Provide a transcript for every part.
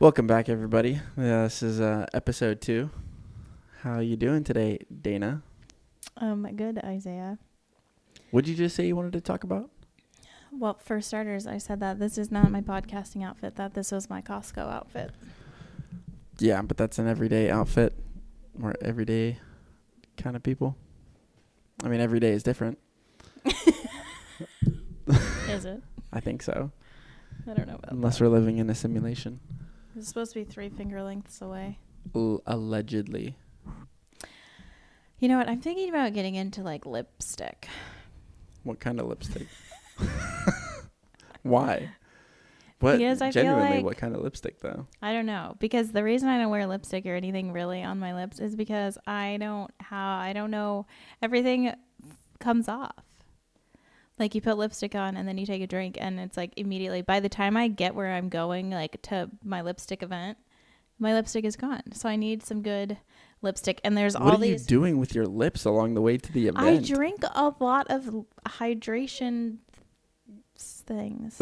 Welcome back, everybody. This is episode 2. How you doing today, Dana? Good, Isaiah. What'd you just say you wanted to talk about? Well, for starters, I said that this is not my podcasting outfit, that this was my Costco outfit. Yeah, but that's an everyday outfit. We're everyday kind of people. I mean, every day is different. Is it? I think so. I don't know about Unless that. we're living in a simulation. It's supposed to be 3 finger lengths away. Allegedly. You know what? I'm thinking about getting into like lipstick. What kind of lipstick? Why? What? Because I Genuinely, feel like, what kind of lipstick, though? I don't know. Because the reason I don't wear lipstick or anything really on my lips is because I don't know. Everything comes off. Like you put lipstick on and then you take a drink and it's like immediately by the time I get where I'm going, like to my lipstick event, my lipstick is gone. So I need some good lipstick. And there's all these. What are you doing with your lips along the way to the event? I drink a lot of hydration things.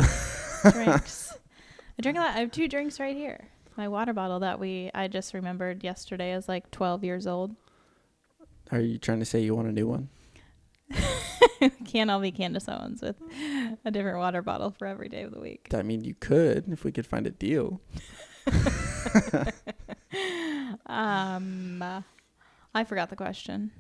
Drinks. I drink a lot. I have 2 drinks right here. My water bottle that I just remembered yesterday is like 12 years old. Are you trying to say you want a new one? Can't all be Candace Owens with a different water bottle for every day of the week. I mean, you could if we could find a deal. I forgot the question.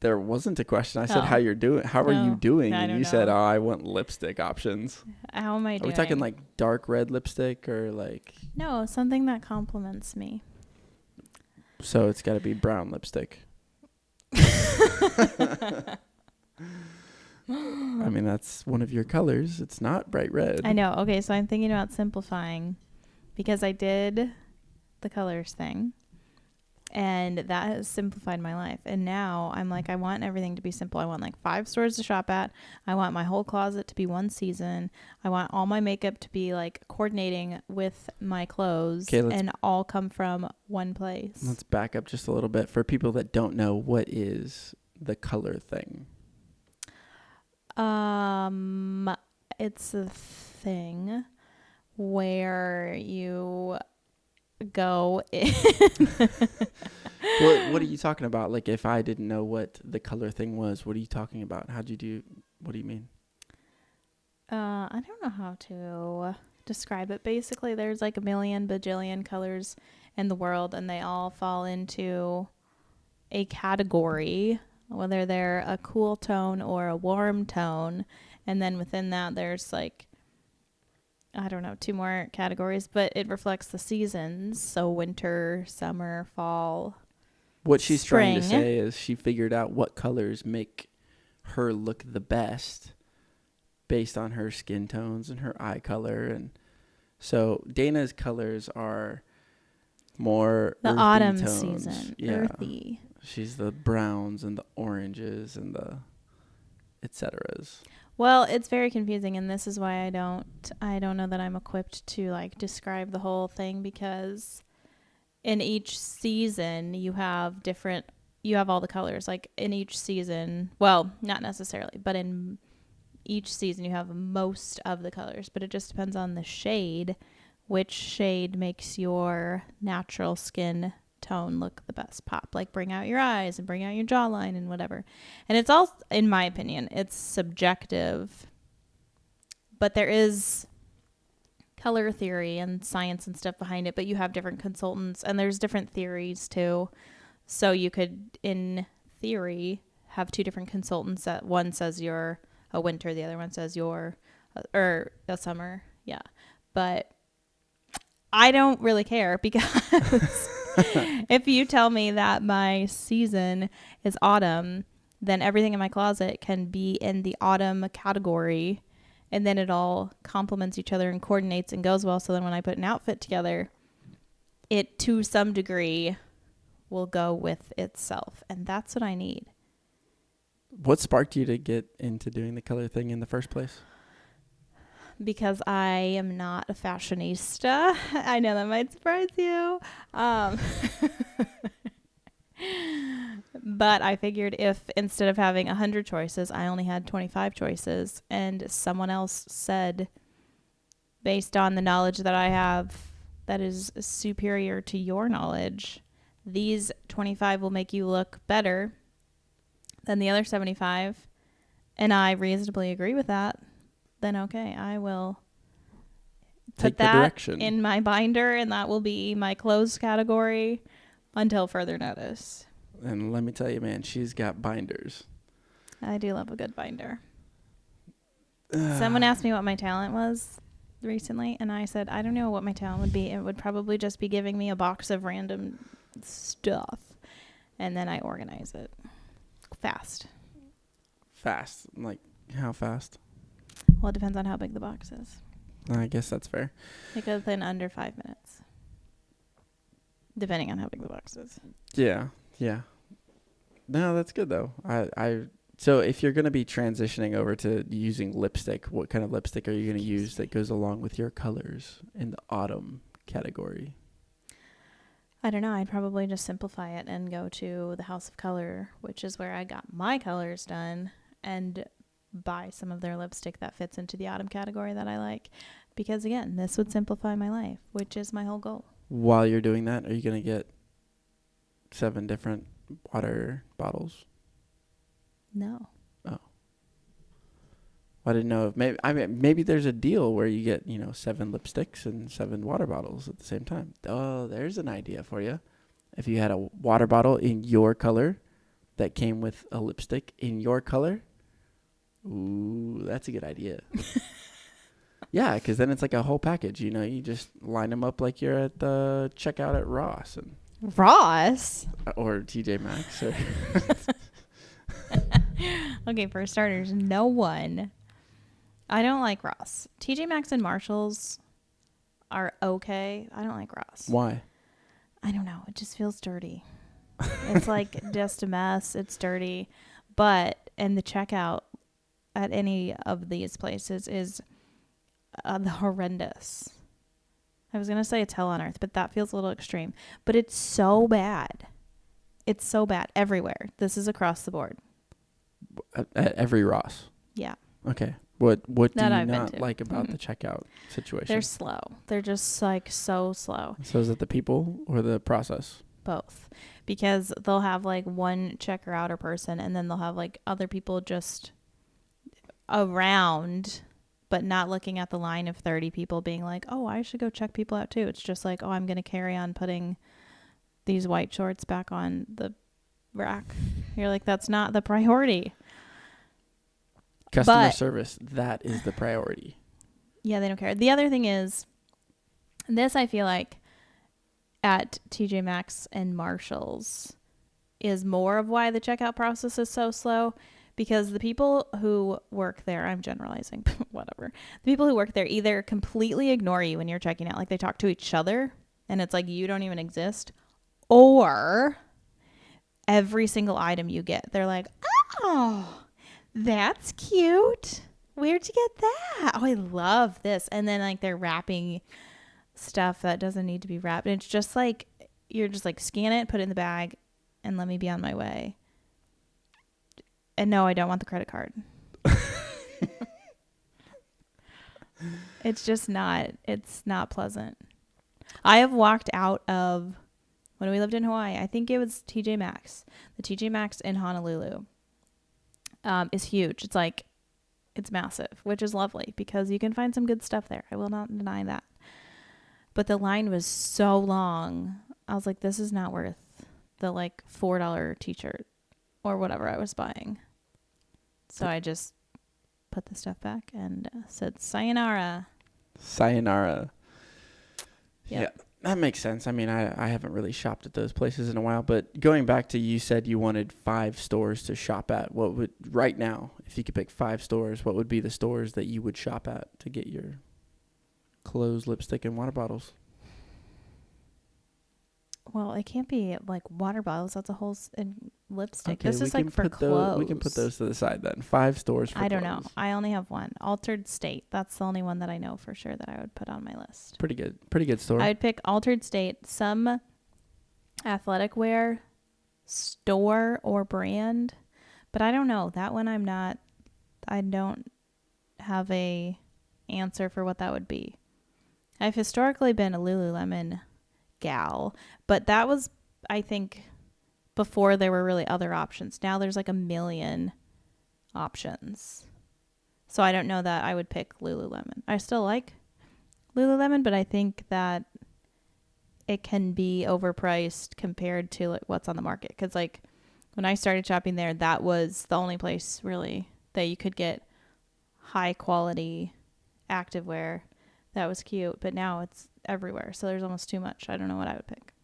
There wasn't a question. I said, Oh. how you're doing. How are you No, doing? I And don't you said, know. oh, I want lipstick options. How am I Are doing? we talking like dark red lipstick or like? No, something that compliments me. So it's got to be brown lipstick. I mean, that's one of your colors. It's not bright red. I know. Okay, so I'm thinking about simplifying because I did the colors thing and that has simplified my life. And now I'm like, I want everything to be simple. I want like 5 stores to shop at. I want my whole closet to be one season. I want all my makeup to be like coordinating with my clothes and all come from one place. Let's back up just a little bit for people that don't know, what is the color thing? It's a thing where you go in. What are you talking about? Like, if I didn't know what the color thing was, what are you talking about? What do you mean? I don't know how to describe it. Basically, there's like a million bajillion colors in the world, and they all fall into a category, whether they're a cool tone or a warm tone. And then within that, there's like, I don't know, 2 more categories, but it reflects the seasons. So winter, summer, fall. What she's trying to spring. say is she figured out what colors make her look the best based on her skin tones and her eye color. And so Dana's colors are more The earthy autumn tones. season, Yeah. earthy. She's the browns and the oranges and the et ceteras. Well, it's very confusing, and this is why I don't know that I'm equipped to like describe the whole thing, because in each season you have all the colors. Like in each season, well, not necessarily, but in each season you have most of the colors, but it just depends on the shade, which shade makes your natural skin tone look the best pop, like bring out your eyes and bring out your jawline and whatever. And it's all, in my opinion, it's subjective, but there is color theory and science and stuff behind it, but you have different consultants and there's different theories too. So you could, in theory, have 2 different consultants that one says you're a winter, the other one says you're or a summer. Yeah. But I don't really care, because if you tell me that my season is autumn, then everything in my closet can be in the autumn category, and then it all complements each other and coordinates and goes well. So then when I put an outfit together, it to some degree will go with itself. And that's what I need. What sparked you to get into doing the color thing in the first place? Because I am not a fashionista. I know that might surprise you. But I figured if instead of having 100 choices, I only had 25 choices, and someone else said, based on the knowledge that I have that is superior to your knowledge, these 25 will make you look better than the other 75, and I reasonably agree with that, then okay, I will Take put the that direction. in my binder, and that will be my closed category until further notice. And let me tell you, man, she's got binders. I do love a good binder. Someone asked me what my talent was recently, and I said, I don't know what my talent would be. It would probably just be giving me a box of random stuff, and then I organize it fast. Fast. Like, how fast? Well, it depends on how big the box is. I guess that's fair. It goes in under 5 minutes, depending on how big the box is. Yeah. Yeah. No, that's good, though. So if you're going to be transitioning over to using lipstick, what kind of lipstick are you going to use that goes along with your colors in the autumn category? I don't know. I'd probably just simplify it and go to the House of Color, which is where I got my colors done, and buy some of their lipstick that fits into the autumn category that I like. Because again, this would simplify my life, which is my whole goal. While you're doing that, are you going to get 7 different water bottles? No. Oh. I didn't know if maybe there's a deal where you get, 7 lipsticks and 7 water bottles at the same time. Oh, there's an idea for you. If you had a water bottle in your color that came with a lipstick in your color, ooh, that's a good idea. Yeah, because then it's like a whole package. You just line them up like you're at the checkout at Ross or TJ Maxx. Or Okay, for starters, no one. I don't like Ross. TJ Maxx and Marshalls are okay. I don't like Ross. why? I don't know. It just feels dirty. It's like just a mess. It's dirty. But, and the checkout at any of these places is horrendous. I was going to say it's hell on earth, but that feels a little extreme. But it's so bad. It's so bad everywhere. This is across the board. At every Ross. Yeah. Okay. What do That you I've been not to. like about the checkout situation? They're slow. They're just like so slow. So is it the people or the process? Both. Because they'll have like one checker outer person, and then they'll have like other people just around, but not looking at the line of 30 people being like, oh, I should go check people out too. It's just like, oh, I'm going to carry on putting these white shorts back on the rack. You're like, that's not the priority. Customer service, that is the priority. Yeah, they don't care. The other thing is, this I feel like at TJ Maxx and Marshalls is more of why the checkout process is so slow, because the people who work there, I'm generalizing, whatever. The people who work there either completely ignore you when you're checking out, like they talk to each other and it's like you don't even exist, or every single item you get, they're like, oh, that's cute. Where'd you get that? Oh, I love this. And then like they're wrapping stuff that doesn't need to be wrapped. And it's just like, you're just like, scan it, put it in the bag, and let me be on my way. And no, I don't want the credit card. It's not pleasant. I have walked out of, when we lived in Hawaii, I think it was TJ Maxx. The TJ Maxx in Honolulu is huge. It's massive, which is lovely because you can find some good stuff there. I will not deny that. But the line was so long. I was like, this is not worth the like $4 t-shirt or whatever I was buying. So I just put the stuff back and said, sayonara. Sayonara. Yep. Yeah, that makes sense. I mean, I haven't really shopped at those places in a while, but going back to, you said you wanted 5 stores to shop at. What would, right now, if you could pick 5 stores, what would be the stores that you would shop at to get your clothes, lipstick, and water bottles? Well, it can't be like water bottles. That's a whole lipstick. Okay, this is like for clothes. We can put those to the side then. 5 stores for I don't clothes. know. I only have one. Altered State. That's the only one that I know for sure that I would put on my list. Pretty good store. I would pick Altered State, some athletic wear store or brand, but I don't know. That one I don't have a answer for what that would be. I've historically been a Lululemon gal, but that was, I think, before there were really other options. Now there's like a million options. So I don't know that I would pick Lululemon. I still like Lululemon, but I think that it can be overpriced compared to like what's on the market. Because like when I started shopping there, that was the only place really that you could get high quality activewear that was cute. But now it's everywhere, so there's almost too much. I don't know what I would pick.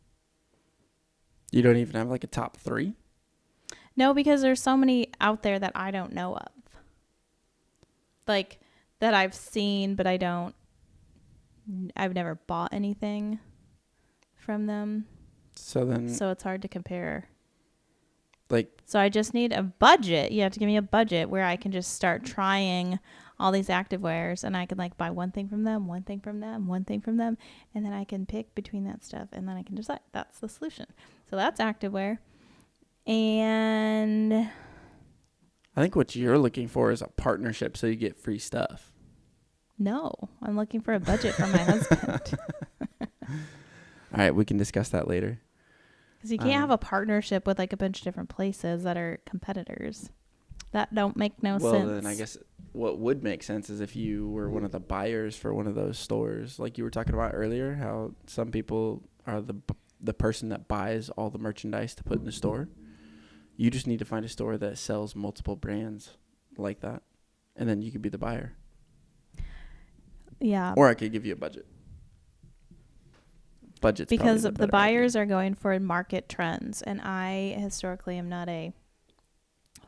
You don't even have like a top 3? No, because there's so many out there that I don't know of. Like that I've seen, but I've never bought anything from them. So it's hard to compare. Like, so I just need a budget. You have to give me a budget where I can just start trying all these activewears, and I can like buy one thing from them, one thing from them, one thing from them, and then I can pick between that stuff, and then I can decide. That's the solution. So that's activewear. And I think what you're looking for is a partnership so you get free stuff. no, I'm looking for a budget for my husband. All right, we can discuss that later. Because you can't have a partnership with like a bunch of different places that are competitors. That don't make no sense. Well, then I guess what would make sense is if you were one of the buyers for one of those stores, like you were talking about earlier, how some people are the person that buys all the merchandise to put in the store. You just need to find a store that sells multiple brands like that, and then you could be the buyer. Yeah. Or I could give you a budget. Budget's because the buyers idea. are going for market trends, and I historically am not a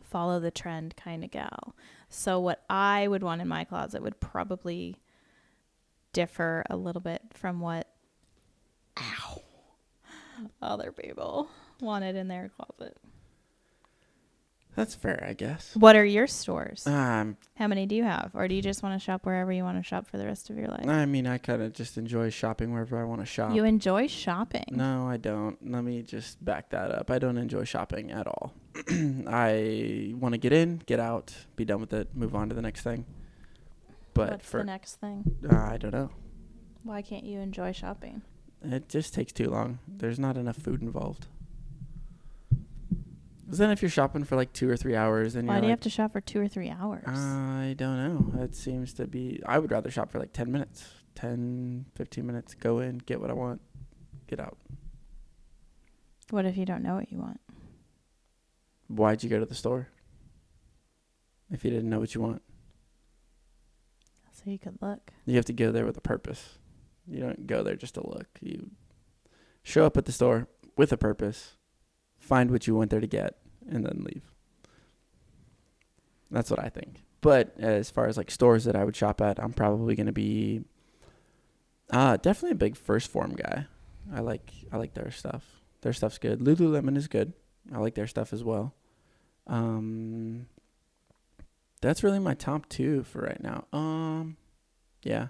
follow the trend kind of gal. So what I would want in my closet would probably differ a little bit from what other people wanted in their closet. That's fair, I guess. What are your stores? How many do you have? Or do you just want to shop wherever you want to shop for the rest of your life? I mean, I kind of just enjoy shopping wherever I want to shop. You enjoy shopping? No, I don't. Let me just back that up. I don't enjoy shopping at all. I want to get in, get out, be done with it, move on to the next thing. But what's the next thing? I don't know. Why can't you enjoy shopping? It just takes too long. There's not enough food involved. Because then if you're shopping for like 2 or 3 hours, then why do you have to shop for 2 or 3 hours? I don't know. It seems to be. I would rather shop for like 10 minutes, 10, 15 minutes. Go in, get what I want, get out. What if you don't know what you want? Why'd you go to the store if you didn't know what you want? So you could look. You have to go there with a purpose. You don't go there just to look. You show up at the store with a purpose, find what you went there to get, and then leave. That's what I think. But as far as like stores that I would shop at, I'm probably going to be definitely a big First Form guy. I like their stuff. Their stuff's good. Lululemon is good. I like their stuff as well. That's really my top 2 for right now. Yeah,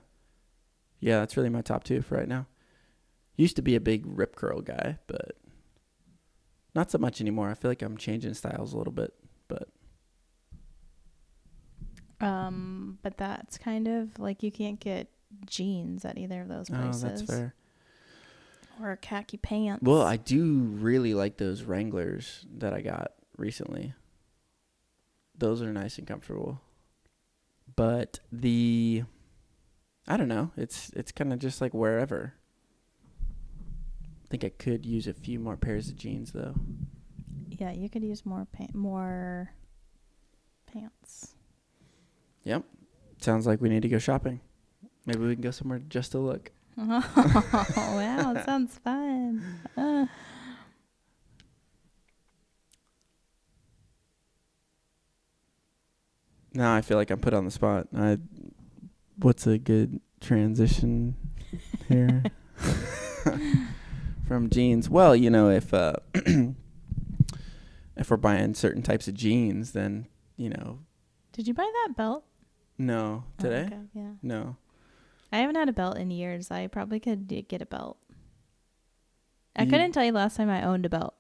that's really my top 2 for right now. Used to be a big Rip Curl guy, but not so much anymore. I feel like I'm changing styles a little bit, but that's kind of like you can't get jeans at either of those places. Oh, that's fair. Or khaki pants. Well, I do really like those Wranglers that I got recently. Those are nice and comfortable. But I don't know. It's kind of just like wherever. I think I could use a few more pairs of jeans though. Yeah, you could use more pants. Yep. Sounds like we need to go shopping. Maybe we can go somewhere just to look. Oh, wow. That sounds fun. Now I feel like I'm put on the spot. What's a good transition here? From jeans. Well, if if we're buying certain types of jeans, then, Did you buy that belt? No. Today? Oh, okay. Yeah. No. I haven't had a belt in years. I probably could get a belt. I couldn't tell you last time I owned a belt.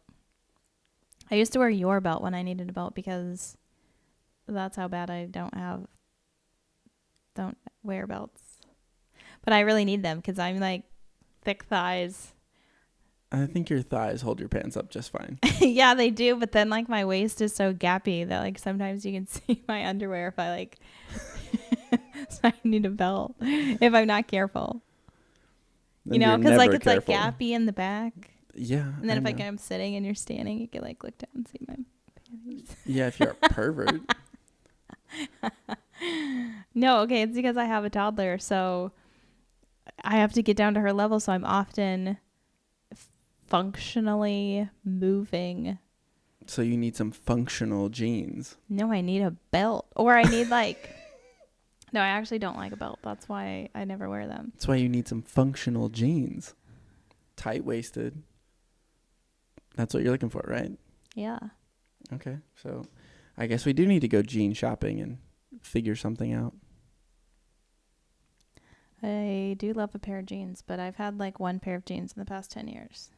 I used to wear your belt when I needed a belt because that's how bad I don't wear belts. But I really need them because I'm like thick thighs. I think your thighs hold your pants up just fine. Yeah, they do. But then like my waist is so gappy that like sometimes you can see my underwear if I like. So I need a belt if I'm not careful. Then You know, you're because like never it's careful. like gappy in the back. Yeah. And then if know. like I'm sitting and you're standing, you can like look down and see my panties. Yeah, if you're a pervert. No, okay, it's because I have a toddler, so I have to get down to her level, so I'm often functionally moving. So you need some functional jeans. No, I need a belt. Or I need like no, I actually don't like a belt. That's why I never wear them. That's why you need some functional jeans. Tight-waisted. That's what you're looking for, right? Yeah. Okay. So I guess we do need to go jean shopping and figure something out. I do love a pair of jeans, but I've had like one pair of jeans in the past 10 years.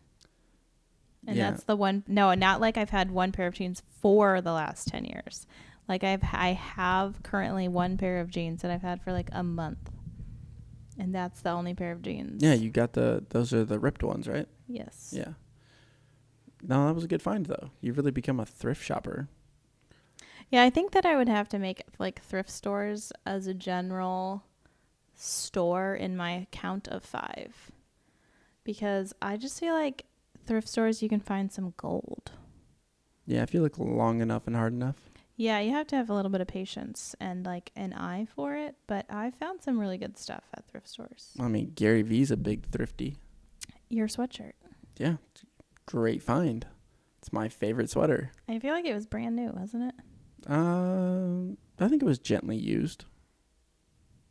And Yeah. that's the one. No, not like I've had one pair of jeans for the last 10 years. Like I have currently one pair of jeans that I've had for like a month. And that's the only pair of jeans. Yeah, you got those are the ripped ones, right? Yes. Yeah. No, that was a good find though. You've really become a thrift shopper. Yeah, I think that I would have to make like thrift stores as a general store in my count of 5. Because I just feel like thrift stores you can find some gold. Yeah, if you look long enough and hard enough. Yeah, you have to have a little bit of patience and like an eye for it, but I found some really good stuff at thrift stores. I mean, Gary V's a big thrifty. Your sweatshirt. Yeah, great find. It's my favorite sweater. I feel like it was brand new, wasn't it? I think it was gently used.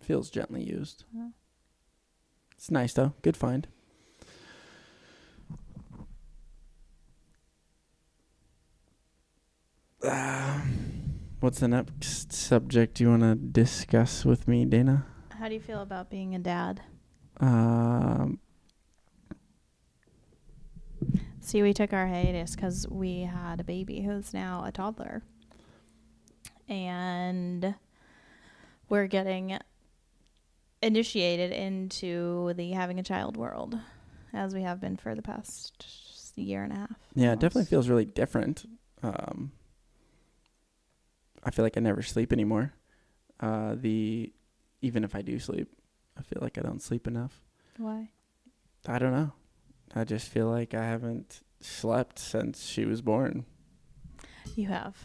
Feels gently used. Oh. It's nice though. Good find. What's the next subject you want to discuss with me, Dana? How do you feel about being a dad? See, we took our hiatus because we had a baby who's now a toddler. And we're getting initiated into the having a child world, as we have been for the past year and a half. Yeah, almost. it definitely feels really different. I feel like I never sleep anymore. Even if I do sleep, I feel like I don't sleep enough. Why? I don't know. I just feel like I haven't slept since she was born. You have.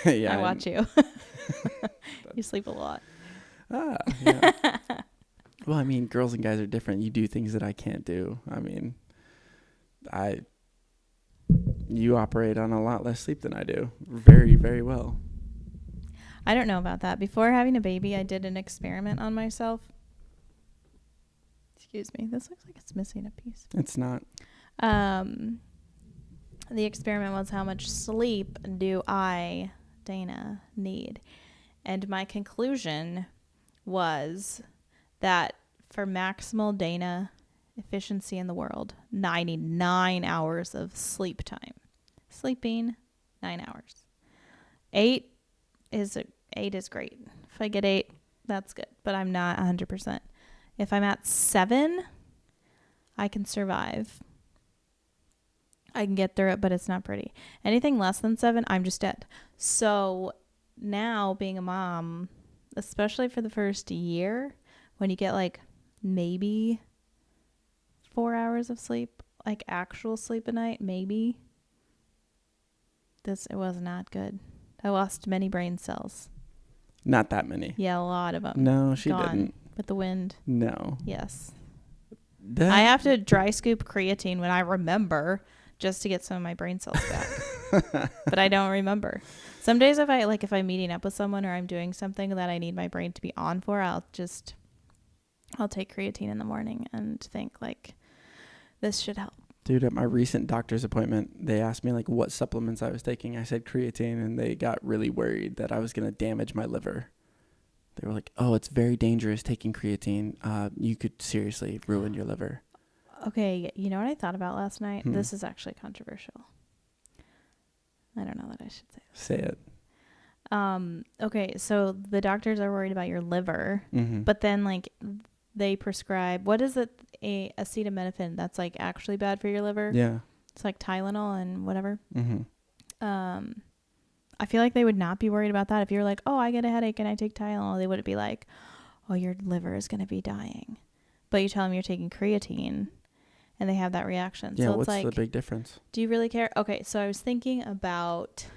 Yeah, I watch you. You sleep a lot. Yeah. Well, I mean, girls and guys are different. You do things that I can't do. I mean, you operate on a lot less sleep than I do. Very, very well. I don't know about that. Before having a baby, I did an experiment on myself. Excuse me. This looks like it's missing a piece. It's not. The experiment was how much sleep do I, Dana, need? And my conclusion was that for maximal Dana efficiency in the world, I need 9 hours of sleep time. Sleeping, 9 hours. 8 is great. If I get 8, that's good. But I'm not 100%. If I'm at 7, I can survive. I can get through it, but it's not pretty. Anything less than 7, I'm just dead. So now being a mom, especially for the first year, when you get like maybe 4 hours of sleep, like actual sleep a night, maybe. It was not good. I lost many brain cells. Not that many. Yeah, a lot of them. No, she Gone didn't. with the wind. No. Yes. I have to dry scoop creatine when I remember just to get some of my brain cells back. But I don't remember. Some days if I'm meeting up with someone or I'm doing something that I need my brain to be on for, I'll take creatine in the morning and think like this should help. Dude, at my recent doctor's appointment, they asked me like what supplements I was taking. I said creatine, and they got really worried that I was going to damage my liver. They were like, "Oh, it's very dangerous taking creatine. You could seriously ruin your liver." Okay, you know what I thought about last night? This is actually controversial. I don't know that I should say it. Say it. Okay, so the doctors are worried about your liver, Mm-hmm. but then like they prescribe, what is it, a acetaminophen that's like actually bad for your liver? Yeah. It's like Tylenol and whatever. Mm-hmm. I feel like they would not be worried about that. If you're like, oh, I get a headache and I take Tylenol, they wouldn't be like, oh, your liver is going to be dying. But you tell them you're taking creatine and they have that reaction. Yeah, so what's it's like, the big difference? do you really care? Okay, so I was thinking about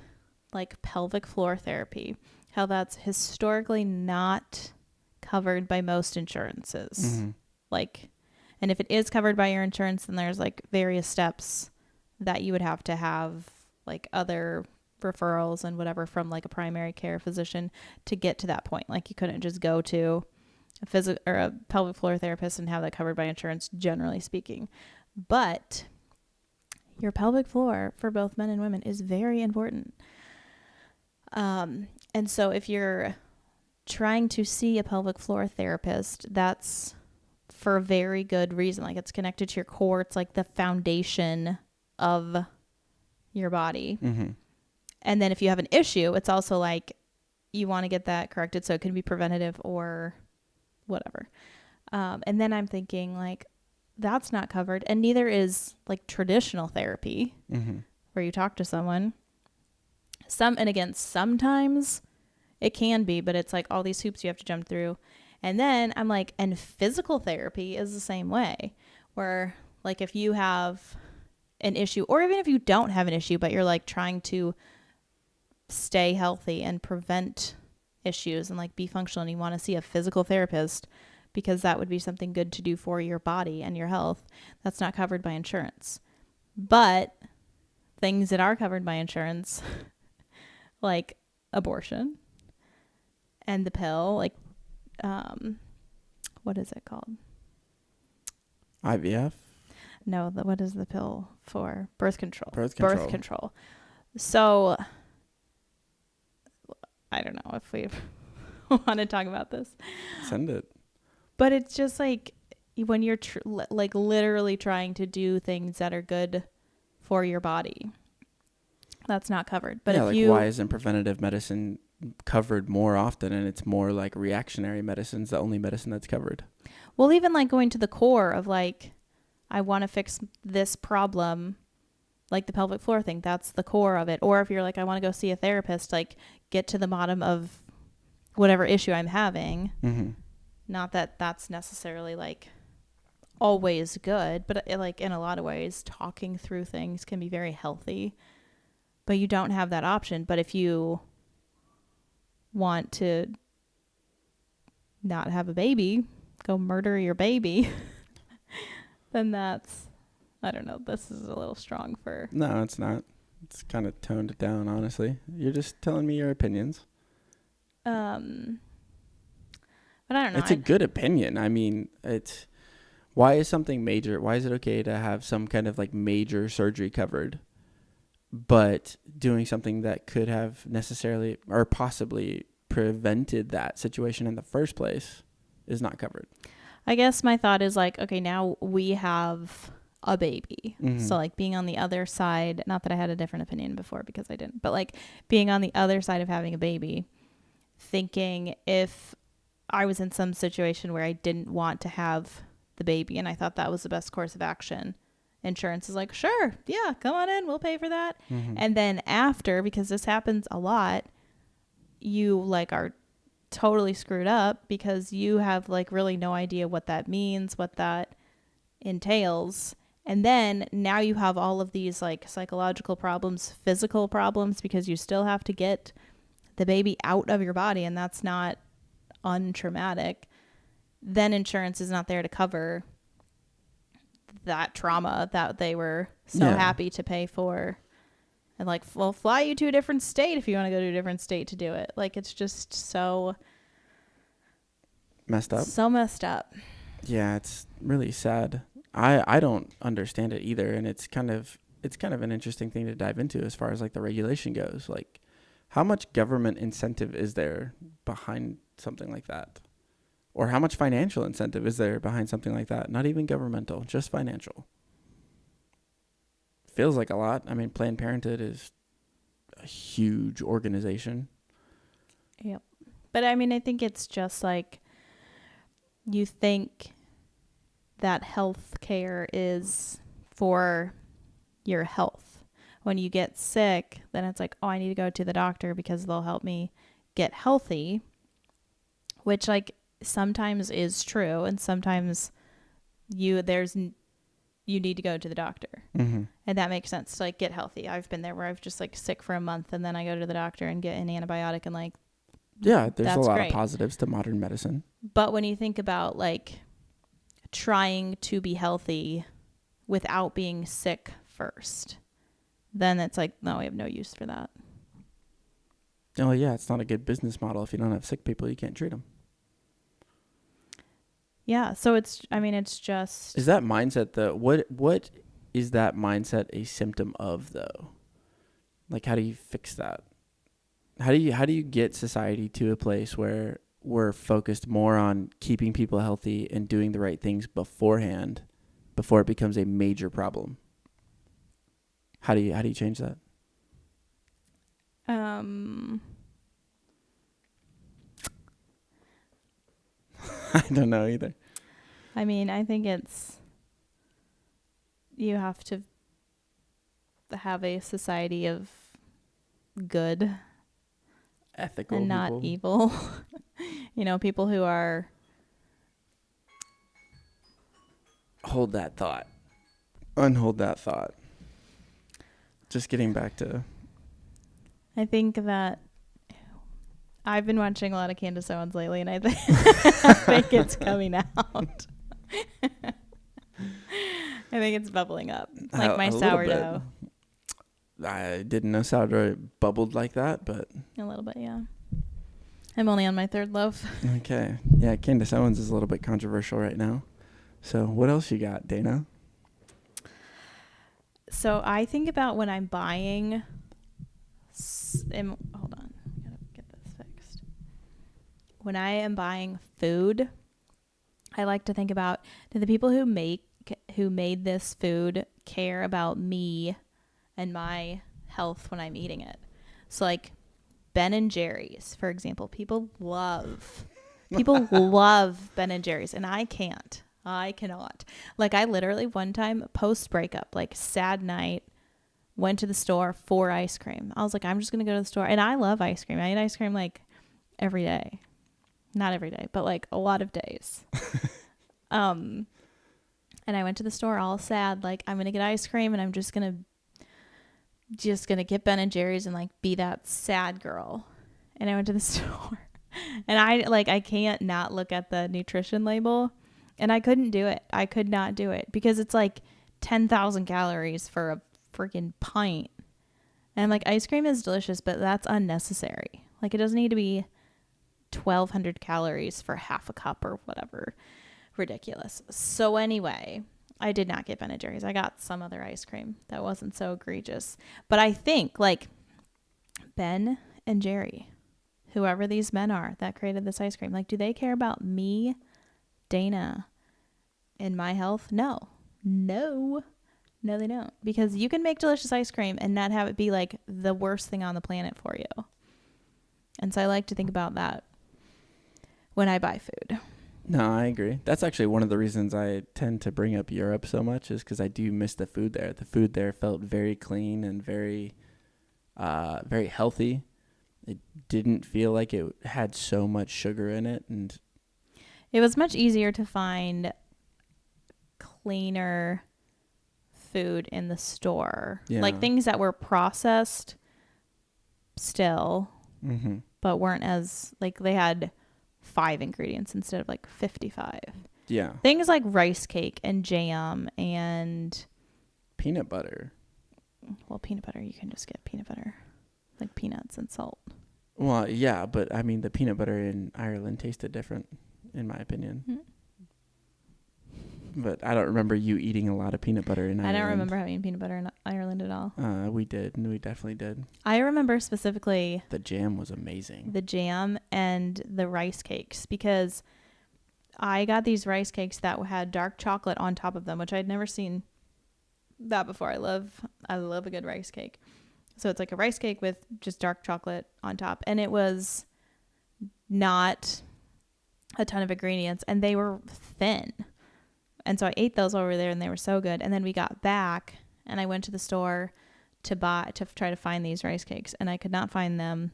like pelvic floor therapy, how that's historically not covered by most insurances. Mm-hmm. Like, and if it is covered by your insurance, then there's like various steps that you would have to have, like other referrals and whatever from like a primary care physician to get to that point. Like you couldn't just go to a physical or a pelvic floor therapist and have that covered by insurance, generally speaking. But your pelvic floor for both men and women is very important. And so if you're trying to see a pelvic floor therapist, that's for a very good reason. Like it's connected to your core. It's like the foundation of your body. Mm-hmm. And then if you have an issue, it's also like you want to get that corrected so it can be preventative or whatever. And then I'm thinking like that's not covered, and neither is like traditional therapy Mm-hmm. where you talk to someone. Sometimes it can be, but it's like all these hoops you have to jump through. And then I'm like, and physical therapy is the same way, where like if you have an issue, or even if you don't have an issue, but you're like trying to stay healthy and prevent issues and like be functional, and you want to see a physical therapist because that would be something good to do for your body and your health, that's not covered by insurance. But things that are covered by insurance, like abortion and the pill, like what is it called? IVF? No, what is the pill for? Birth control. Birth control. So I don't know if we want to talk about this. Send it. But it's just like when you're like literally trying to do things that are good for your body, that's not covered. But yeah, if like you, why isn't preventative medicine covered more often, and it's more like reactionary medicine's the only medicine that's covered? well, even like going to the core of like, I want to fix this problem, like the pelvic floor thing, that's the core of it. Or if you're like, I want to go see a therapist, like get to the bottom of whatever issue I'm having. Mm-hmm. Not that that's necessarily like always good, but like in a lot of ways, talking through things can be very healthy, but you don't have that option. But if you want to not have a baby, go murder your baby, then that's, I don't know, this is a little strong for. No, it's not. It's kind of toned down, honestly. You're just telling me your opinions. But I don't know. It's a good opinion. I mean, it's why is something major? Why is it okay to have some kind of like major surgery covered, but doing something that could have necessarily or possibly prevented that situation in the first place is not covered? I guess my thought is like, okay, now we have a baby. Mm-hmm. So like being on the other side, not that I had a different opinion before because I didn't, but like being on the other side of having a baby, thinking if I was in some situation where I didn't want to have the baby and I thought that was the best course of action, insurance is like, sure, yeah, come on in, we'll pay for that. Mm-hmm. And then after, because this happens a lot, you like are totally screwed up because you have like really no idea what that means, what that entails. And then now you have all of these like psychological problems, physical problems, because you still have to get the baby out of your body, and that's not untraumatic. Then insurance is not there to cover that trauma that they were so happy to pay for. And like, we'll fly you to a different state if you want to go to a different state to do it. Like, it's just so Messed up. So messed up. Yeah, it's really sad. I don't understand it either, and it's kind of an interesting thing to dive into as far as like the regulation goes. Like, how much government incentive is there behind something like that? Or how much financial incentive is there behind something like that? Not even governmental, just financial. Feels like a lot. I mean, Planned Parenthood is a huge organization. Yep. But I mean, I think it's just like you think that health care is for your health. When you get sick, then it's like, oh, I need to go to the doctor because they'll help me get healthy, which like sometimes is true, and sometimes you need to go to the doctor. Mm-hmm. And that makes sense to like get healthy. I've been there where I've just like sick for a month and then I go to the doctor and get an antibiotic and like, Yeah, there's a lot great. of positives to modern medicine. But when you think about like trying to be healthy without being sick first, then it's like, no, we have no use for that. Oh yeah, it's not a good business model. If you don't have sick people, you can't treat them. Yeah, so it's just... Is that mindset what is that mindset a symptom of though? Like, how do you fix that? How do you get society to a place where we're focused more on keeping people healthy and doing the right things beforehand before it becomes a major problem? How do you change that? I don't know either. I mean, I think it's, you have to have a society of good, Ethical and people. not evil. You know, people who are... Hold that thought. Unhold that thought. Just getting back to... I think that I've been watching a lot of Candace Owens lately, and I think it's coming out. I think it's bubbling up, like my sourdough. I didn't know sourdough bubbled like that, but... A little bit, yeah. I'm only on my third loaf. Okay. Yeah, Candace Owens is a little bit controversial right now. So what else you got, Dana? So I think about when I'm buying... hold on. I gotta get this fixed. When I am buying food, I like to think about, do the people who made this food care about me and my health when I'm eating it? So like Ben and Jerry's, for example, people love Ben and Jerry's, and I cannot. Like, I literally one time post breakup, like sad night, went to the store for ice cream. I was like, I'm just going to go to the store. And I love ice cream. I eat ice cream like every day. Not every day, but like a lot of days. And I went to the store all sad, like, I'm going to get ice cream and I'm just going to get Ben and Jerry's and like be that sad girl. And I went to the store and I can't not look at the nutrition label, and I couldn't do it. I could not do it because it's like 10,000 calories for a freaking pint. And I'm like, ice cream is delicious, but that's unnecessary. Like, it doesn't need to be 1,200 calories for half a cup or whatever. Ridiculous. So anyway, I did not get Ben & Jerry's. I got some other ice cream that wasn't so egregious. But I think, like, Ben and Jerry, whoever these men are that created this ice cream, like, do they care about me, Dana, and my health? No, they don't. Because you can make delicious ice cream and not have it be, like, the worst thing on the planet for you. And so I like to think about that when I buy food. No, I agree. That's actually one of the reasons I tend to bring up Europe so much, is because I do miss the food there. The food there felt very clean and very healthy. It didn't feel like it had so much sugar in it, and it was much easier to find cleaner food in the store. Yeah. Like things that were processed still, but weren't as, like, they had 5 ingredients instead of like 55. Yeah. Things like rice cake and jam and peanut butter. Well, peanut butter, you can just get peanut butter, like peanuts and salt. Well, yeah, but I mean, the peanut butter in Ireland tasted different, in my opinion. Mm-hmm. But I don't remember you eating a lot of peanut butter in Ireland. I don't remember having peanut butter in Ireland at all. We did. We definitely did. I remember specifically... the jam was amazing. The jam and the rice cakes, because I got these rice cakes that had dark chocolate on top of them, which I'd never seen that before. I love a good rice cake. So it's like a rice cake with just dark chocolate on top. And it was not a ton of ingredients, and they were thin. And so I ate those over there, and they were so good. And then we got back, and I went to the store to try to find these rice cakes, and I could not find them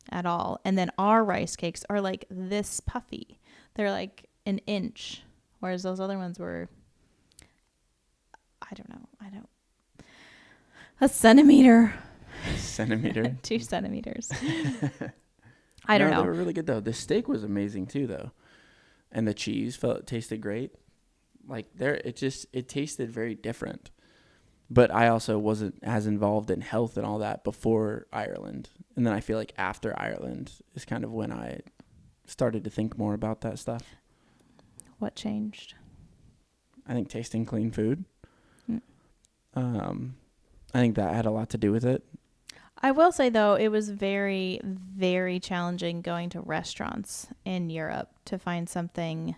at all. And then our rice cakes are like this puffy. They're like an inch, whereas those other ones were, I don't know, a centimeter. Centimeter. 2 centimeters. I don't know. They were really good though. The steak was amazing too though. And the cheese tasted great. Like it tasted very different. But I also wasn't as involved in health and all that before Ireland. And then I feel like after Ireland is kind of when I started to think more about that stuff. What changed? I think tasting clean food. Mm. I think that had a lot to do with it. I will say, though, it was very, very challenging going to restaurants in Europe to find something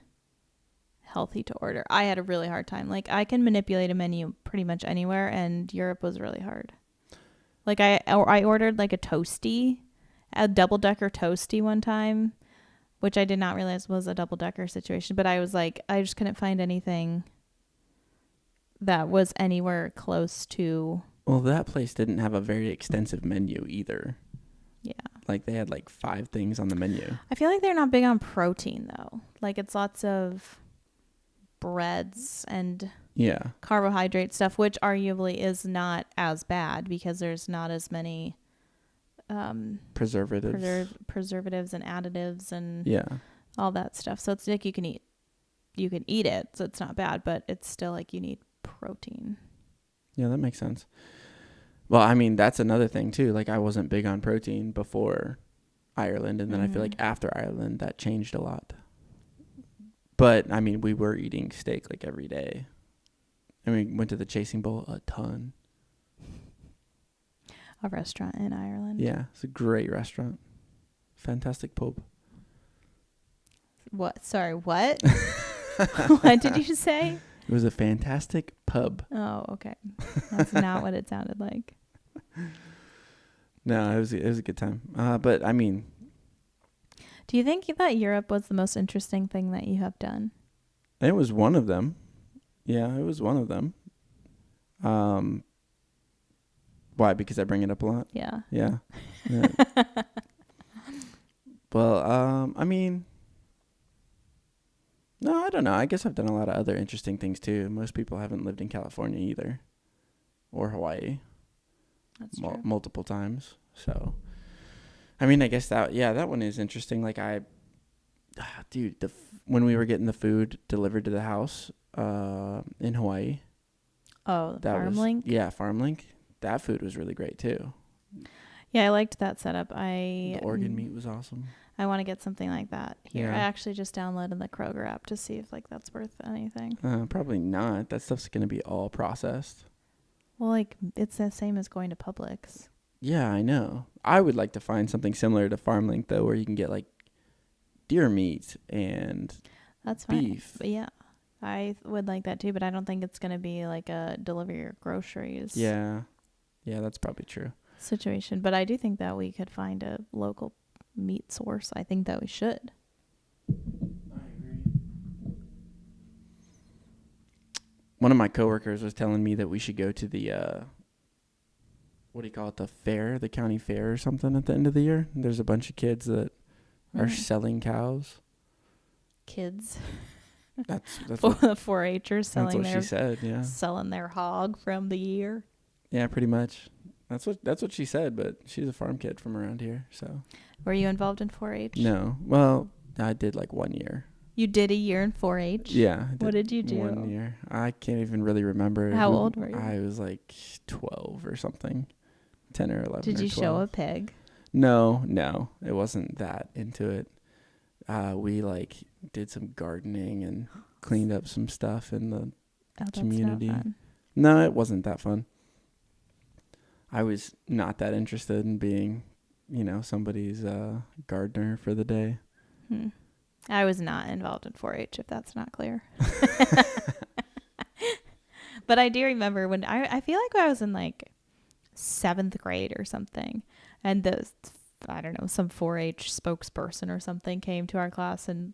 healthy to order. I had a really hard time. Like, I can manipulate a menu pretty much anywhere, and Europe was really hard. Like, I ordered, like, a double-decker toasty one time, which I did not realize was a double-decker situation. But I was like, I just couldn't find anything that was anywhere close to... Well, that place didn't have a very extensive menu either. Yeah. Like, they had, like, 5 things on the menu. I feel like they're not big on protein, though. Like, it's lots of breads and carbohydrate stuff, which arguably is not as bad because there's not as many preservatives and additives and all that stuff. So it's like you can eat it, so it's not bad, but it's still like you need protein. Yeah, that makes sense. Well, I mean, that's another thing too. Like, I wasn't big on protein before Ireland, and then I feel like after Ireland that changed a lot. But I mean, we were eating steak like every day, and we went to the Chasing Bowl a ton. A restaurant in Ireland. Yeah, it's a great restaurant. Fantastic pub. What? Sorry, what? What did you say? It was a fantastic pub. Oh, okay. That's not what it sounded like. No, it was a good time. But I mean, do you think that Europe was the most interesting thing that you have done? It was one of them. Yeah, it was one of them. Why? Because I bring it up a lot? Yeah. Yeah. Well, I mean, no, I don't know. I guess I've done a lot of other interesting things too. Most people haven't lived in California either, or Hawaii. That's true. Multiple times. So, I mean, I guess that one is interesting. Like dude, when we were getting the food delivered to the house, in Hawaii. Oh, the FarmLink? Yeah, FarmLink. That food was really great too. Yeah, I liked that setup. The organ meat was awesome. I want to get something like that here. Yeah. I actually just downloaded the Kroger app to see if like that's worth anything. Probably not. That stuff's going to be all processed. Well, like it's the same as going to Publix. Yeah, I know. I would like to find something similar to FarmLink though, where you can get like deer meat and that's beef. But yeah, I would like that too, but I don't think it's going to be like a deliver your groceries. Yeah, that's probably true. Situation, but I do think that we could find a local meat source. I think that we should. I agree. One of my coworkers was telling me that we should go to the what do you call it, the fair, the county fair or something at the end of the year. There's a bunch of kids that are selling cows. Kids. That's what 4-Hers selling she said. Yeah, selling their hog from the year. Yeah, pretty much. That's what she said, but she's a farm kid from around here, so. Were you involved in 4-H? No. Well, I did like 1 year. You did a year in 4-H? Yeah. What did you do? 1 year. I can't even really remember. How old were you? I was like 12 or something. 10 or 11 Did you show a pig? No. It wasn't that into it. We like did some gardening and cleaned up some stuff in the community. Not fun. No, it wasn't that fun. I was not that interested in being, somebody's gardener for the day. I was not involved in 4-H, if that's not clear. But I do remember when I feel like I was in like 7th grade or something, and some 4-H spokesperson or something came to our class and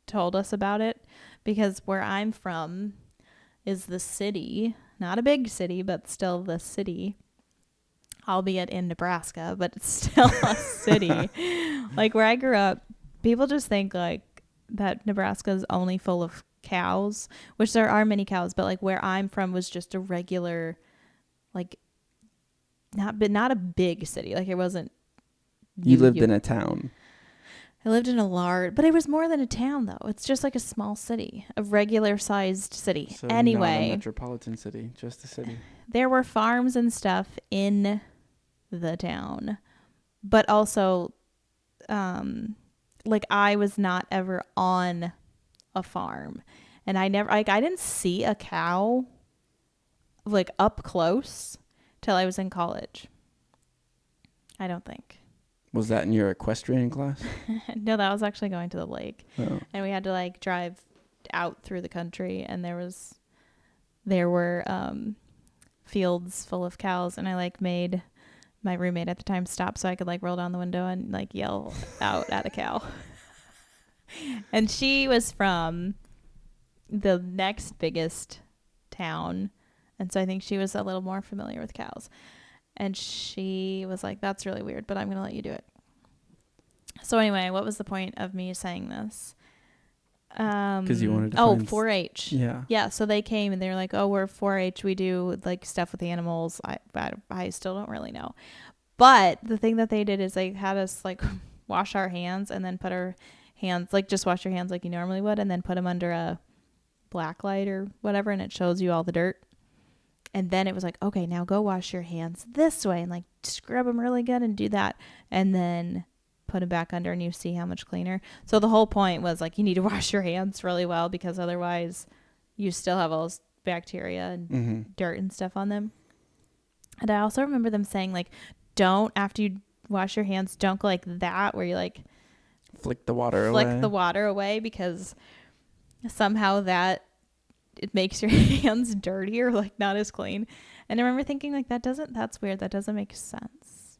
told us about it, because where I'm from is the city, not a big city, but still the city, albeit in Nebraska, but it's still a city. Like where I grew up, people just think like that Nebraska is only full of cows, which there are many cows, but like where I'm from was just a regular, like not a big city. Like it wasn't. You lived in a town. I lived in a large, but it was more than a town though. It's just like a small city, a regular sized city. So anyway, not a metropolitan city, just a city. There were farms and stuff in the town, but also, like I was not ever on a farm, and I didn't see a cow like up close till I was in college. I don't think. Was that in your equestrian class? No, that was actually going to the lake. Oh. And we had to like drive out through the country, and there were fields full of cows, and I like made my roommate at the time stop so I could like roll down the window and like yell out at a cow. And she was from the next biggest town, and so I think she was a little more familiar with cows. And she was like, that's really weird, but I'm going to let you do it. So anyway, what was the point of me saying this? Because you wanted to 4-H. Yeah. Yeah, so they came and they were like, oh, we're 4-H. We do like stuff with the animals. I still don't really know. But the thing that they did is they had us like wash our hands and then put our hands, like just wash your hands like you normally would, and then put them under a black light or whatever, and it shows you all the dirt. And then it was like, okay, now go wash your hands this way and like scrub them really good and do that. And then put them back under and you see how much cleaner. So the whole point was like, you need to wash your hands really well, because otherwise you still have all this bacteria and dirt and stuff on them. And I also remember them saying like, don't, after you wash your hands, don't go like that, where you like flick the water away, because somehow that it makes your hands dirty or like not as clean. And I remember thinking like, that's weird. That doesn't make sense.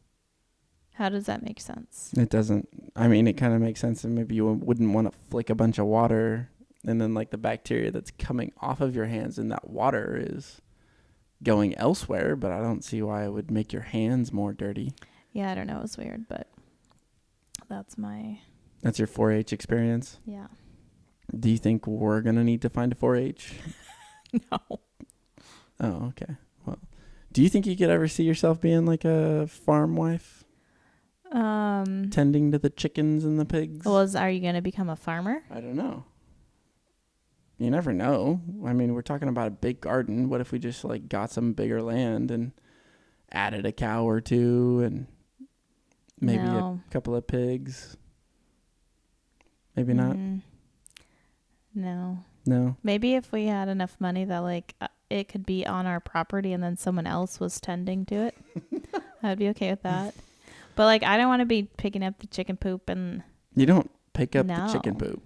How does that make sense? It doesn't. I mean, it kind of makes sense. And maybe you wouldn't want to flick a bunch of water and then like the bacteria that's coming off of your hands and that water is going elsewhere. But I don't see why it would make your hands more dirty. Yeah, I don't know. It was weird, but that's your 4-H experience? Yeah. Do you think we're going to need to find a 4-H? No. Oh, okay. Well, do you think you could ever see yourself being like a farm wife? Tending to the chickens and the pigs? Well, are you going to become a farmer? I don't know. You never know. I mean, we're talking about a big garden. What if we just like got some bigger land and added a cow or two and maybe a couple of pigs? Maybe not. No. Maybe if we had enough money that like it could be on our property and then someone else was tending to it, I'd be okay with that. But like, I don't want to be picking up the chicken poop and. You don't pick up the chicken poop.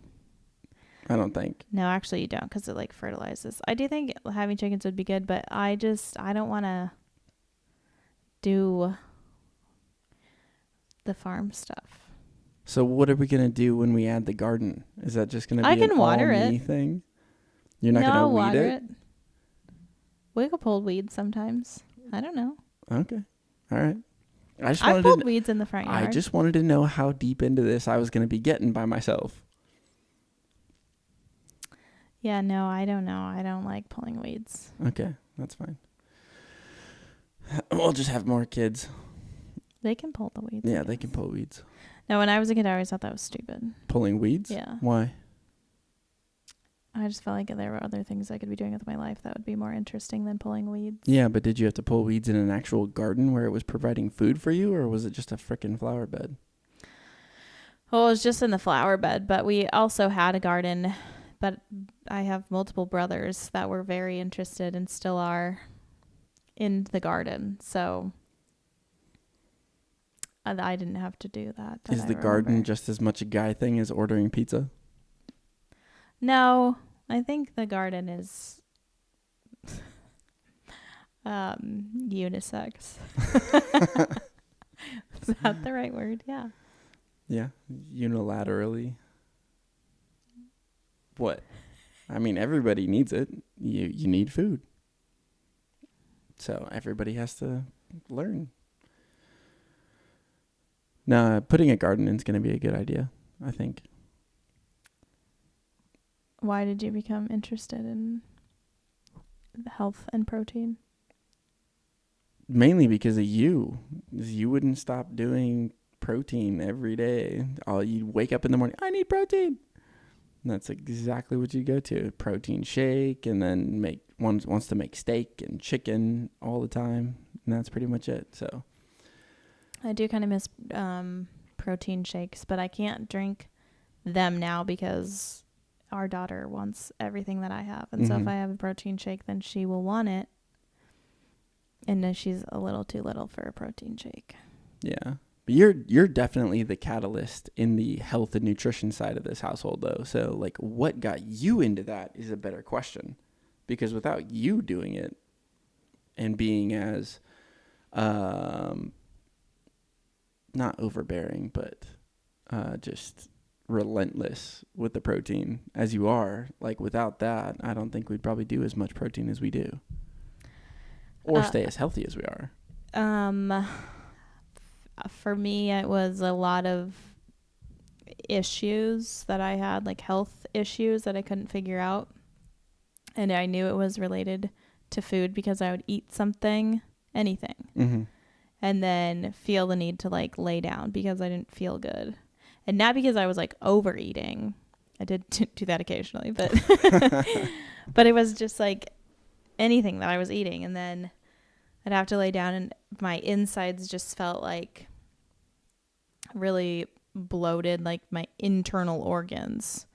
I don't think. No, actually you don't, because it like fertilizes. I do think having chickens would be good, but I don't want to do the farm stuff. So what are we going to do when we add the garden? Is that just going to be an all-me thing? You're not going to weed it? We could pull weeds sometimes. I don't know. Okay. All right. I pulled weeds in the front yard. I just wanted to know how deep into this I was going to be getting by myself. Yeah, no, I don't know. I don't like pulling weeds. Okay, that's fine. We'll just have more kids. They can pull the weeds. Yeah, they can pull weeds. No, when I was a kid, I always thought that was stupid. Pulling weeds? Yeah. Why? I just felt like there were other things I could be doing with my life that would be more interesting than pulling weeds. Yeah, but did you have to pull weeds in an actual garden where it was providing food for you, or was it just a frickin' flower bed? Well, it was just in the flower bed, but we also had a garden. But I have multiple brothers that were very interested and still are in the garden. So I didn't have to do that. Is the garden just as much a guy thing as ordering pizza? No, I think the garden is unisex. Is that the right word? Yeah. Yeah, unilaterally. What? I mean, everybody needs it. You need food. So everybody has to learn. Now, putting a garden in is going to be a good idea, I think. Why did you become interested in health and protein? Mainly because of you. You wouldn't stop doing protein every day. You'd wake up in the morning, I need protein. And that's exactly what you go to. Protein shake, and then wants to make steak and chicken all the time. And that's pretty much it. So I do kind of miss protein shakes, but I can't drink them now because our daughter wants everything that I have. And so if I have a protein shake, then she will want it. And then she's a little too little for a protein shake. Yeah. But you're definitely the catalyst in the health and nutrition side of this household, though. So, like, what got you into that is a better question. Because without you doing it and being as, not overbearing, but just relentless with the protein as you are, like, without that, I don't think we'd probably do as much protein as we do. Or stay as healthy as we are. For me, it was a lot of issues that I had, like health issues that I couldn't figure out. And I knew it was related to food because I would eat something, anything, and then feel the need to like lay down because I didn't feel good. And not because I was like overeating. I did do that occasionally, but but it was just like anything that I was eating, and then I'd have to lay down and my insides just felt like really bloated, like my internal organs,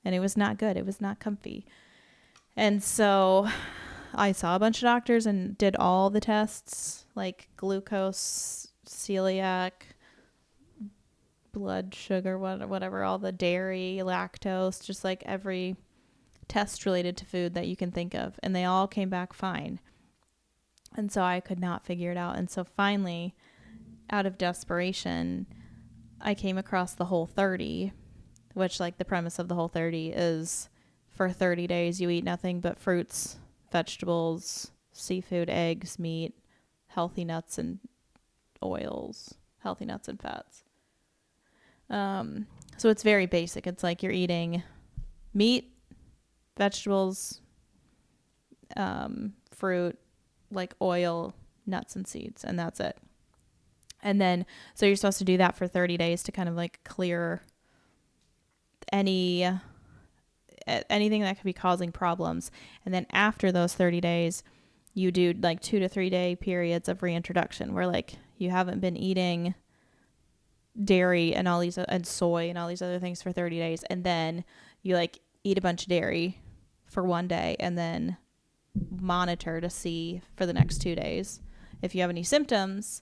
and it was not good. It was not comfy. And so I saw a bunch of doctors and did all the tests, like glucose, celiac, blood sugar, whatever, all the dairy, lactose, just like every test related to food that you can think of. And they all came back fine. And so I could not figure it out. And so finally, out of desperation, I came across the Whole30, which like the premise of the Whole30 is for 30 days you eat nothing but fruits, vegetables, seafood, eggs, meat, healthy nuts and oils, healthy nuts and fats. So it's very basic. It's like you're eating meat, vegetables, fruit, like oil, nuts and seeds, and that's it. And then so you're supposed to do that for 30 days to kind of like clear anything that could be causing problems. And then after those 30 days, you do like 2 to 3 day periods of reintroduction where like you haven't been eating dairy and all these and soy and all these other things for 30 days, and then you like eat a bunch of dairy for 1 day and then monitor to see for the next 2 days if you have any symptoms,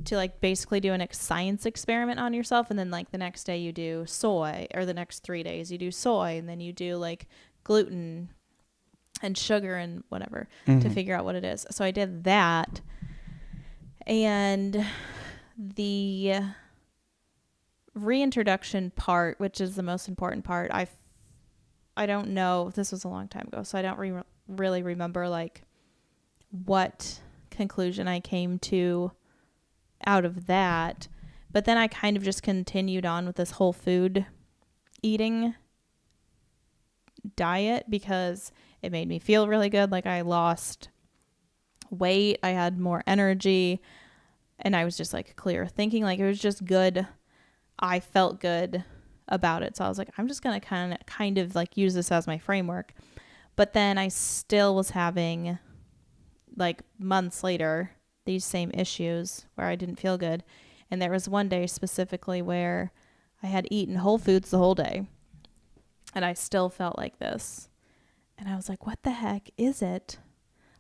to like basically do a science experiment on yourself. And then like the next day you do soy, or the next 3 days you do soy, and then you do like gluten and sugar and whatever to figure out what it is. So I did that, and the reintroduction part, which is the most important part, I don't know, this was a long time ago, so I don't really remember like what conclusion I came to out of that. But then I kind of just continued on with this whole food eating diet because it made me feel really good. Like I lost weight, I had more energy, and I was just like clear thinking. Like it was just good. I felt good about it. So I was like, I'm just going to kind of like use this as my framework. But then I still was having like months later these same issues where I didn't feel good. And there was one day specifically where I had eaten whole foods the whole day and I still felt like this. And I was like, what the heck is it?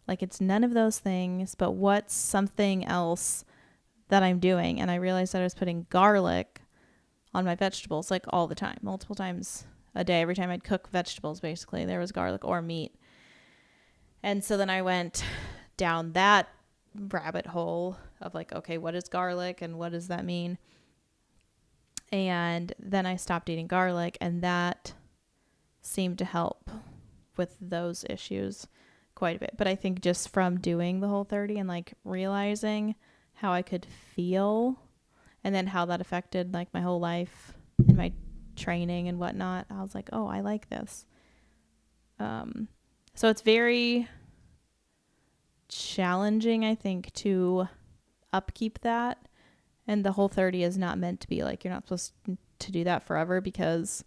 Like it's none of those things, but what's something else that I'm doing? And I realized that I was putting garlic on my vegetables like all the time, multiple times a day. Every time I'd cook vegetables, basically there was garlic or meat. And so then I went down that rabbit hole of like, okay, what is garlic and what does that mean? And then I stopped eating garlic, and that seemed to help with those issues quite a bit. But I think just from doing the Whole30 and like realizing how I could feel and then how that affected like my whole life and my training and whatnot, I was like, oh, I like this. So it's very challenging, I think, to upkeep that. And the Whole30 is not meant to be like, you're not supposed to do that forever, because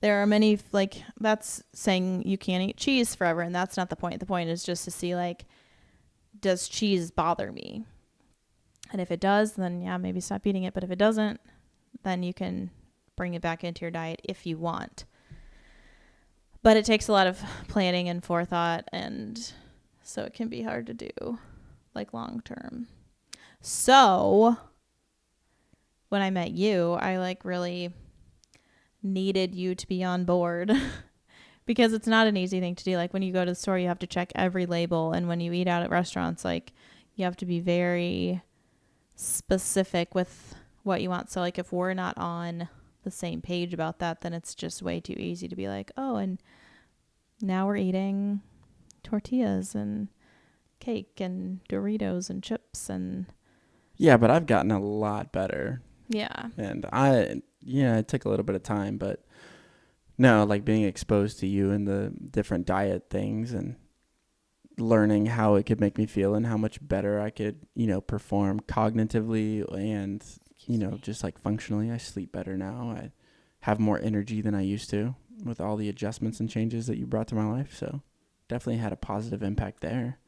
there are many, like, that's saying you can't eat cheese forever, and that's not the point. The point is just to see, like, does cheese bother me? And if it does, then yeah, maybe stop eating it. But if it doesn't, then you can bring it back into your diet if you want. But it takes a lot of planning and forethought, and so it can be hard to do, like, long term. So when I met you, I like really needed you to be on board because it's not an easy thing to do. Like when you go to the store, you have to check every label. And when you eat out at restaurants, like you have to be very specific with what you want. So like if we're not on the same page about that, then it's just way too easy to be like, oh, and now we're eating tortillas and cake and Doritos and chips and... Yeah, but I've gotten a lot better. Yeah. And it took a little bit of time, but no, like being exposed to you and the different diet things and learning how it could make me feel and how much better I could, perform cognitively and, just like functionally. I sleep better now. I have more energy than I used to with all the adjustments and changes that you brought to my life. So definitely had a positive impact there.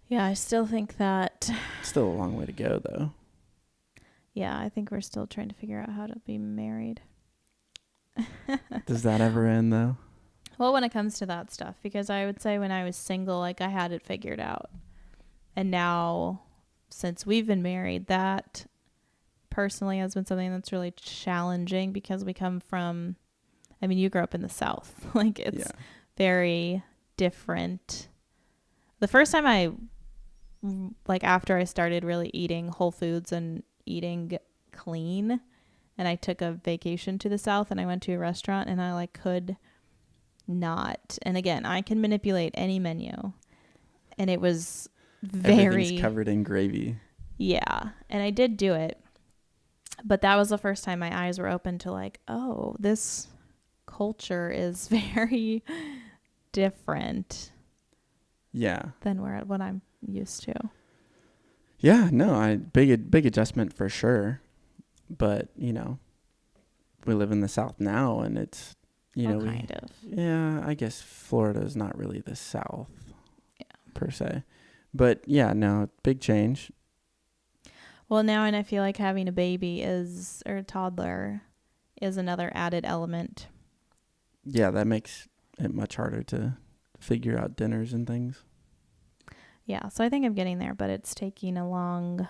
Yeah, I still think that... Still a long way to go, though. Yeah, I think we're still trying to figure out how to be married. Does that ever end, though? Well, when it comes to that stuff, because I would say when I was single, like I had it figured out. And now, since we've been married, that personally has been something that's really challenging because we come from... I mean, you grew up in the South. Like, it's very different. The first time after I started really eating whole foods and eating clean, and I took a vacation to the South and I went to a restaurant and I could not. And again, I can manipulate any menu, and it was everything's covered in gravy. Yeah. And I did do it, but that was the first time my eyes were open to like, oh, this culture is very different. Yeah. Than what I'm used to. Yeah, no, big adjustment for sure. But, we live in the South now, and it's, kind of. Yeah, I guess Florida is not really the South per se. But yeah, no, big change. Well, now, and I feel like having a baby or a toddler is another added element. Yeah, that makes it much harder to figure out dinners and things. Yeah, so I think I'm getting there, but it's taking I'm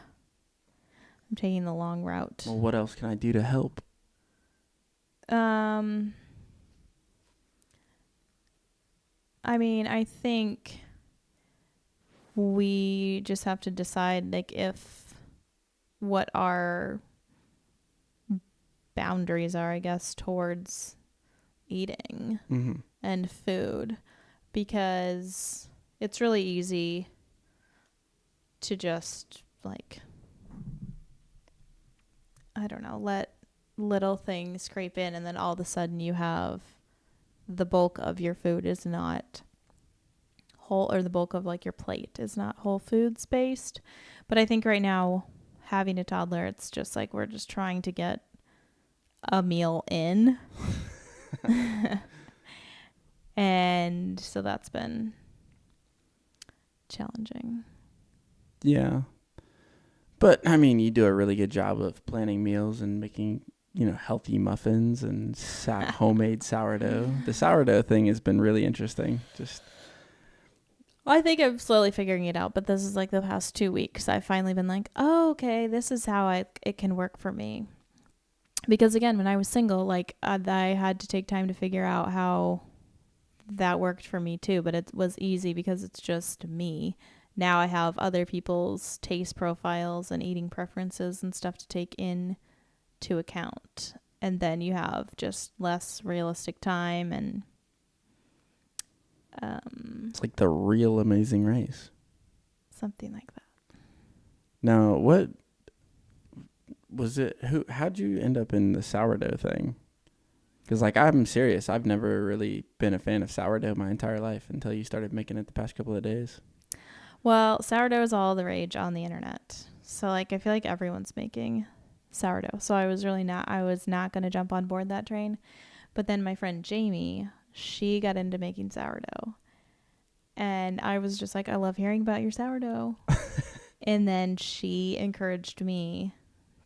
taking the long route. Well, what else can I do to help? I mean, I think we just have to decide what our boundaries are, I guess, towards eating and food, because it's really easy to just let little things creep in, and then all of a sudden you have the bulk of your food is not whole, or the bulk of your plate is not whole foods based. But I think right now, having a toddler, it's just we're just trying to get a meal in. And so that's been challenging. Yeah. But, I mean, you do a really good job of planning meals and making, healthy muffins and homemade sourdough. The sourdough thing has been really interesting. I think I'm slowly figuring it out, but this is the past 2 weeks. I've finally been oh, okay, this is how it can work for me. Because again, when I was single, I had to take time to figure out how that worked for me too, but it was easy because it's just me. Now I have other people's taste profiles and eating preferences and stuff to take into account. and then you have just less realistic time and It's like the real Amazing Race. something like that. Now, what was it? How'd you end up in the sourdough thing? Because, like, I'm serious. I've never really been a fan of sourdough my entire life until you started making it the past couple of days. Well, sourdough is all the rage on the internet. So, like, I feel like everyone's making sourdough. So I was not going to jump on board that train. But then my friend Jamie, she got into making sourdough. And I was just like, I love hearing about your sourdough. And then she encouraged me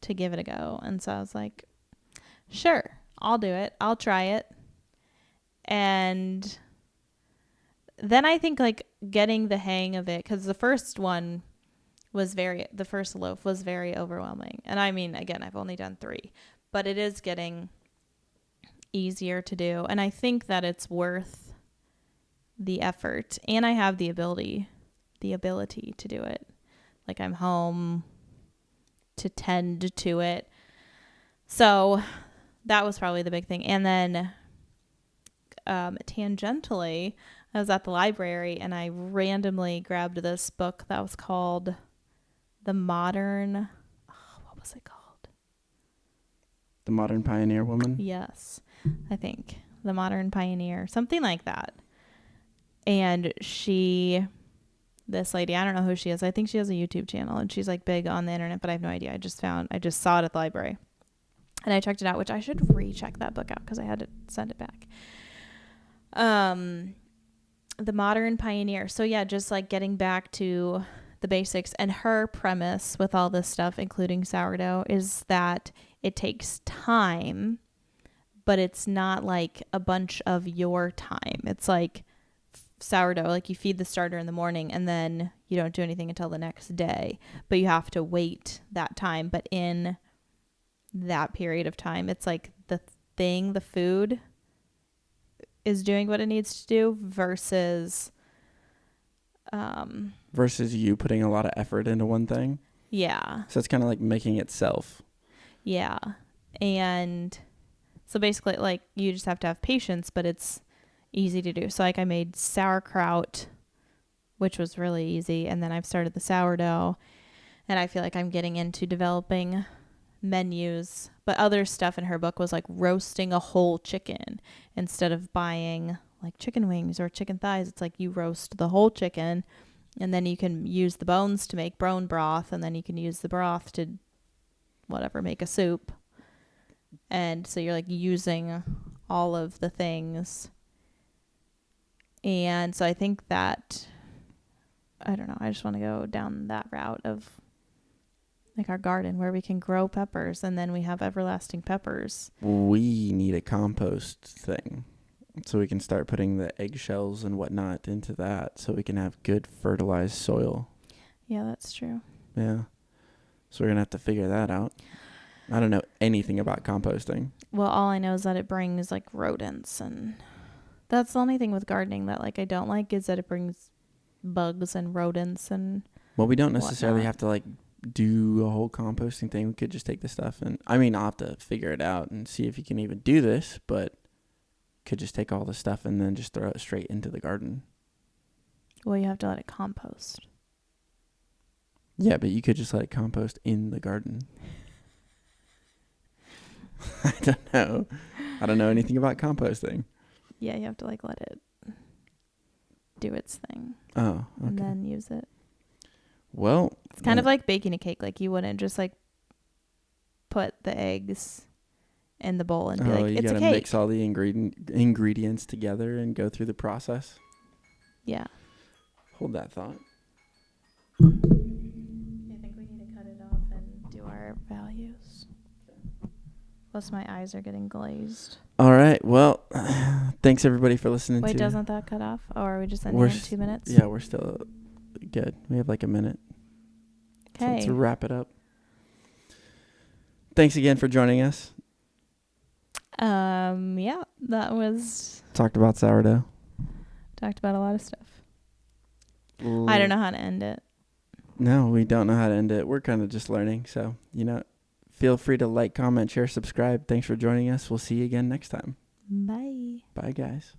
to give it a go. And so I was like, sure, I'll do it. I'll try it. And then I think like getting the hang of it, because the first loaf was very overwhelming. And I mean, again, I've only done 3, but it is getting easier to do. And I think that it's worth the effort. And I have the ability to do it. Like, I'm home to tend to it. So that was probably the big thing. And then tangentially, I was at the library and I randomly grabbed this book that was called what was it called? The Modern Pioneer Woman? Yes, I think. The Modern Pioneer, something like that. And this lady, I don't know who she is. I think she has a YouTube channel and she's like big on the internet, but I have no idea. I just saw it at the library and I checked it out, which I should recheck that book out because I had to send it back. The Modern Pioneer. So yeah, just like getting back to the basics. And her premise with all this stuff, including sourdough, is that it takes time, but it's not like a bunch of your time. It's like sourdough, like you feed the starter in the morning and then you don't do anything until the next day, but you have to wait that time. But in that period of time, it's like the food is doing what it needs to do versus you putting a lot of effort into one thing. Yeah. So it's kind of like making itself. Yeah. And so basically, like, you just have to have patience, but it's easy to do. So like I made sauerkraut, which was really easy, and then I've started the sourdough, and I feel like I'm getting into developing menus. But other stuff in her book was like roasting a whole chicken instead of buying like chicken wings or chicken thighs. It's like you roast the whole chicken and then you can use the bones to make bone broth, and then you can use the broth to make a soup. And so you're like using all of the things. And so I think that, I don't know, I just want to go down that route of like our garden where we can grow peppers and then we have everlasting peppers. We need a compost thing so we can start putting the eggshells and whatnot into that so we can have good fertilized soil. Yeah, that's true. Yeah. So we're going to have to figure that out. I don't know anything about composting. Well, all I know is that it brings like rodents, and that's the only thing with gardening that like I don't like, is that it brings bugs and rodents and well, we don't necessarily whatnot. have to like do a whole composting thing. We could just take the stuff and I'll have to figure it out and see if you can even do this, but could just take all the stuff and then just throw it straight into the garden. Well, you have to let it compost. Yeah, but you could just let it compost in the garden. I don't know anything about composting. Yeah, you have to like let it do its thing. Oh, okay. And then use it. Well, it's kind of like baking a cake. Like you wouldn't just like put the eggs in the bowl and be like, it's a cake. You gotta mix all the ingredients together and go through the process. Yeah. Hold that thought. I think we need to cut it off and do our values. Plus my eyes are getting glazed. All right. Well, thanks everybody for listening. Wait, doesn't that cut off? Or are we just ending in 2 minutes? Yeah, we're still good. We have like a minute. Okay. So let's wrap it up. Thanks again for joining us. Yeah, that was... Talked about sourdough. Talked about a lot of stuff. I don't know how to end it. No, we don't know how to end it. We're kind of just learning. So, Feel free to like, comment, share, subscribe. Thanks for joining us. We'll see you again next time. Bye. Bye, guys.